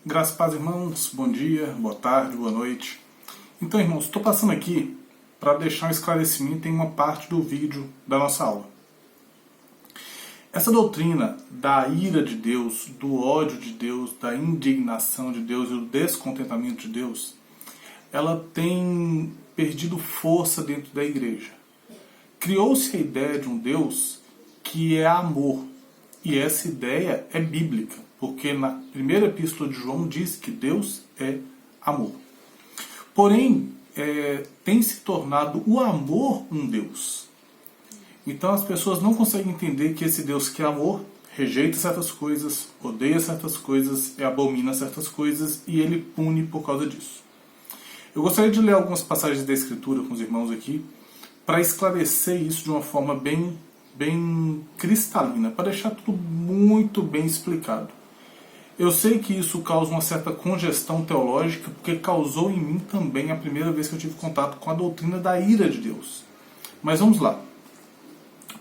Graças a paz, irmãos. Bom dia, boa tarde, boa noite. Então, irmãos, estou passando aqui para deixar um esclarecimento em uma parte do vídeo da nossa aula. Essa doutrina da ira de Deus, do ódio de Deus, da indignação de Deus e do descontentamento de Deus, ela tem perdido força dentro da igreja. Criou-se a ideia de um Deus que é amor, e essa ideia é bíblica, porque na primeira epístola de João diz que Deus é amor. Porém, tem se tornado o amor um Deus. Então as pessoas não conseguem entender que esse Deus que é amor rejeita certas coisas, odeia certas coisas e abomina certas coisas, e ele pune por causa disso. Eu gostaria de ler algumas passagens da Escritura com os irmãos aqui, para esclarecer isso de uma forma bem cristalina, para deixar tudo muito bem explicado. Eu sei que isso causa uma certa congestão teológica, porque causou em mim também a primeira vez que eu tive contato com a doutrina da ira de Deus. Mas vamos lá.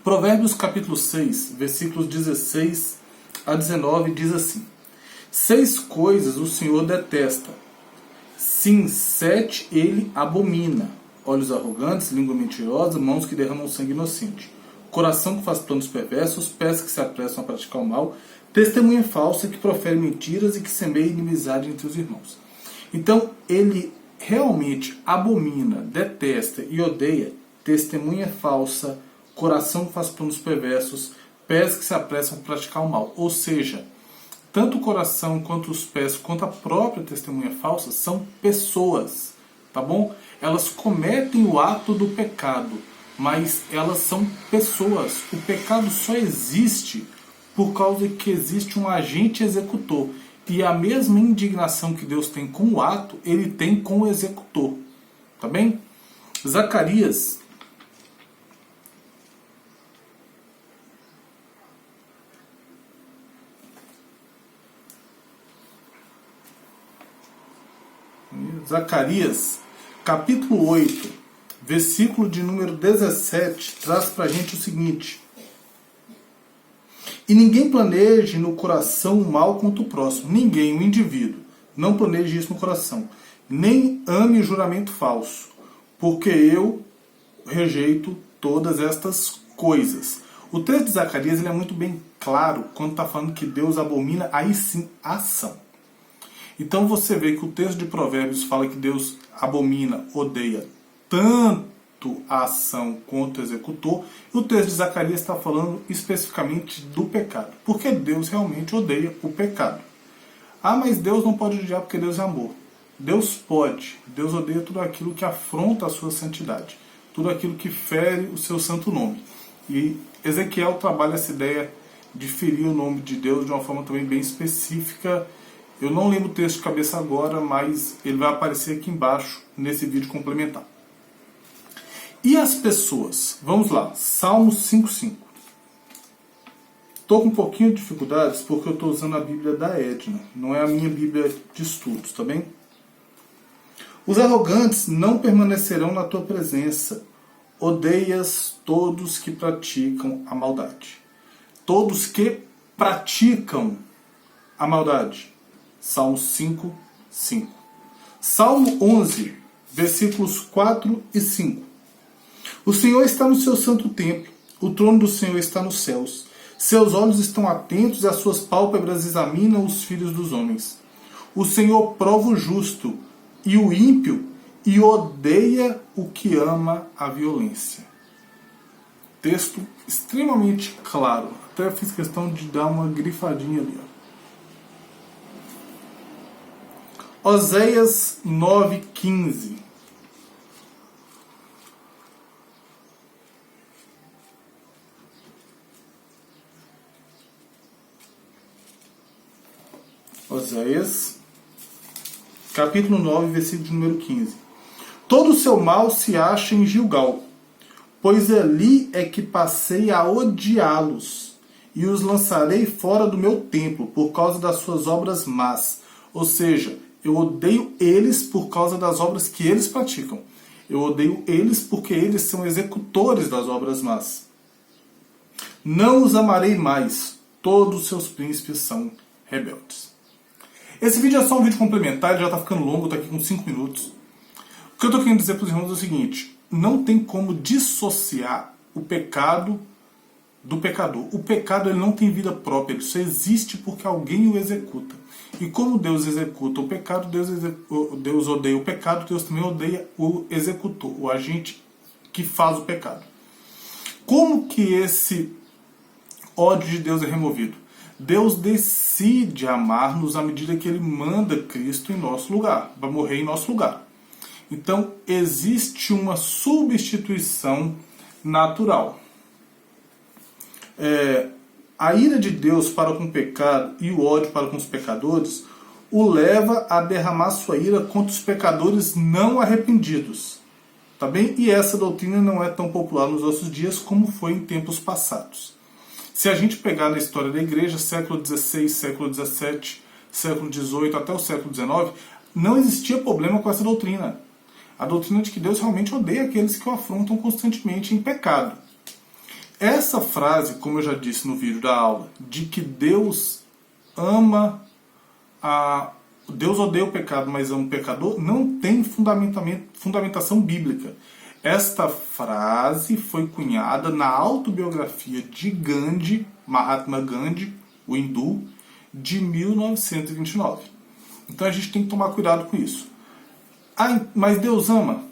Provérbios capítulo 6, versículos 16 a 19 diz assim: 6 coisas o Senhor detesta, sim, 7 ele abomina: olhos arrogantes, língua mentirosa, mãos que derramam sangue inocente, coração que faz planos perversos, pés que se apressam a praticar o mal, testemunha falsa que profere mentiras e que semeia inimizade entre os irmãos. Então, ele realmente abomina, detesta e odeia testemunha falsa, coração que faz planos perversos, pés que se apressam a praticar o mal. Ou seja, tanto o coração quanto os pés, quanto a própria testemunha falsa, são pessoas, tá bom? Elas cometem o ato do pecado, mas elas são pessoas. O pecado só existe por causa que existe um agente executor. E a mesma indignação que Deus tem com o ato, ele tem com o executor. Tá bem? Zacarias. Zacarias, capítulo 8, versículo de número 17, traz pra gente o seguinte: e ninguém planeje no coração o mal contra o próximo. Ninguém, o indivíduo, não planeje isso no coração. Nem ame o juramento falso, porque eu rejeito todas estas coisas. O texto de Zacarias ele é muito bem claro quando está falando que Deus abomina, aí sim, a ação. Então você vê que o texto de Provérbios fala que Deus abomina, odeia tanto a ação quanto o executor, e o texto de Zacarias está falando especificamente do pecado, porque Deus realmente odeia o pecado. Ah, mas Deus não pode odiar porque Deus é amor. Deus pode. Deus odeia tudo aquilo que afronta a sua santidade, tudo aquilo que fere o seu santo nome. E Ezequiel trabalha essa ideia de ferir o nome de Deus de uma forma também bem específica. Eu não lembro o texto de cabeça agora, mas ele vai aparecer aqui embaixo nesse vídeo complementar. E as pessoas? Vamos lá, Salmos 5:5. Estou com um pouquinho de dificuldades porque eu estou usando a Bíblia da Edna, não é a minha Bíblia de estudos, tá bem? Os arrogantes não permanecerão na tua presença, odeias todos que praticam a maldade. Todos que praticam a maldade. Salmo 5:5. Salmo 11, versículos 4 e 5. O Senhor está no seu santo templo, o trono do Senhor está nos céus. Seus olhos estão atentos e as suas pálpebras examinam os filhos dos homens. O Senhor prova o justo e o ímpio e odeia o que ama a violência. Texto extremamente claro. Até fiz questão de dar uma grifadinha ali. Oséias 9:15. Oséias, capítulo 9, versículo número 15. Todo o seu mal se acha em Gilgal, pois ali é que passei a odiá-los, e os lançarei fora do meu templo, por causa das suas obras más. Ou seja, eu odeio eles por causa das obras que eles praticam. Eu odeio eles porque eles são executores das obras más. Não os amarei mais, todos os seus príncipes são rebeldes. Esse vídeo é só um vídeo complementar, ele já está ficando longo, está aqui com 5 minutos. O que eu estou querendo dizer para os irmãos é o seguinte: não tem como dissociar o pecado do pecador. O pecado ele não tem vida própria, ele só existe porque alguém o executa. E como Deus executa o pecado, Deus odeia o pecado, Deus também odeia o executor, o agente que faz o pecado. Como que esse ódio de Deus é removido? Deus decide amar-nos à medida que Ele manda Cristo em nosso lugar, para morrer em nosso lugar. Então, existe uma substituição natural. A ira de Deus para com o pecado e o ódio para com os pecadores o leva a derramar sua ira contra os pecadores não arrependidos. Tá bem? E essa doutrina não é tão popular nos nossos dias como foi em tempos passados. Se a gente pegar na história da igreja, século XVI, século XVII, século XVIII até o século XIX, não existia problema com essa doutrina. A doutrina de que Deus realmente odeia aqueles que o afrontam constantemente em pecado. Essa frase, como eu já disse no vídeo da aula, de que Deus odeia o pecado, mas ama o pecador, não tem fundamentação bíblica. Esta frase foi cunhada na autobiografia de Gandhi, Mahatma Gandhi, o hindu, de 1929. Então a gente tem que tomar cuidado com isso. Mas Deus ama?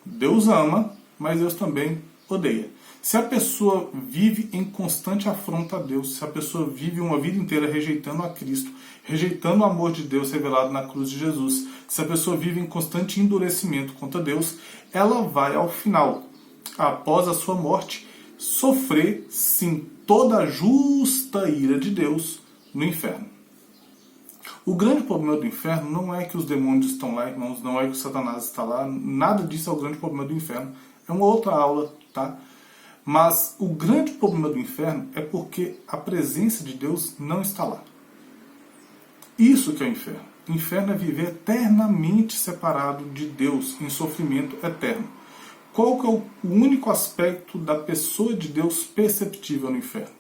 Deus ama, mas Deus também odeia. Se a pessoa vive em constante afronta a Deus, se a pessoa vive uma vida inteira rejeitando a Cristo, rejeitando o amor de Deus revelado na cruz de Jesus, se a pessoa vive em constante endurecimento contra Deus, ela vai ao final, após a sua morte, sofrer sim toda a justa ira de Deus no inferno. O grande problema do inferno não é que os demônios estão lá, irmãos, não é que o Satanás está lá, nada disso é o grande problema do inferno. É uma outra aula, tá? Mas o grande problema do inferno é porque a presença de Deus não está lá. Isso que é o inferno. O inferno é viver eternamente separado de Deus, em sofrimento eterno. Qual que é o único aspecto da pessoa de Deus perceptível no inferno?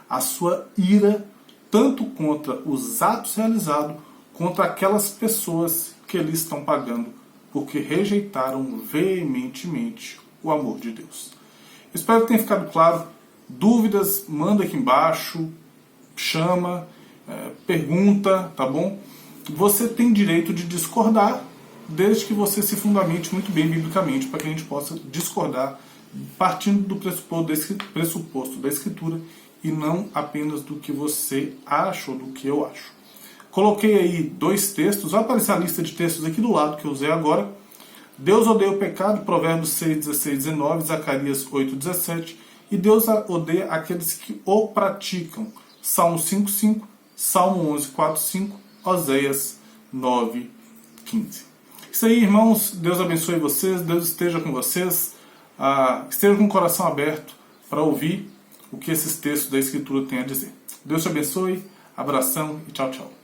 A sua ira, tanto contra os atos realizados, contra aquelas pessoas que eles estão pagando, porque rejeitaram veementemente o amor de Deus. Espero que tenha ficado claro. Dúvidas, manda aqui embaixo, chama, pergunta, tá bom? Você tem direito de discordar, desde que você se fundamente muito bem biblicamente, para que a gente possa discordar partindo do pressuposto da Escritura e não apenas do que você acha ou do que eu acho. Coloquei aí 2 textos, vai aparecer a lista de textos aqui do lado que eu usei agora. Deus odeia o pecado, Provérbios 6, 16, 19, Zacarias 8, 17. E Deus odeia aqueles que o praticam. Salmo 5, 5, Salmo 11, 4, 5, Oséias 9, 15. Isso aí, irmãos. Deus abençoe vocês, Deus esteja com vocês. Esteja com o coração aberto para ouvir o que esses textos da Escritura têm a dizer. Deus te abençoe, abração e tchau, tchau.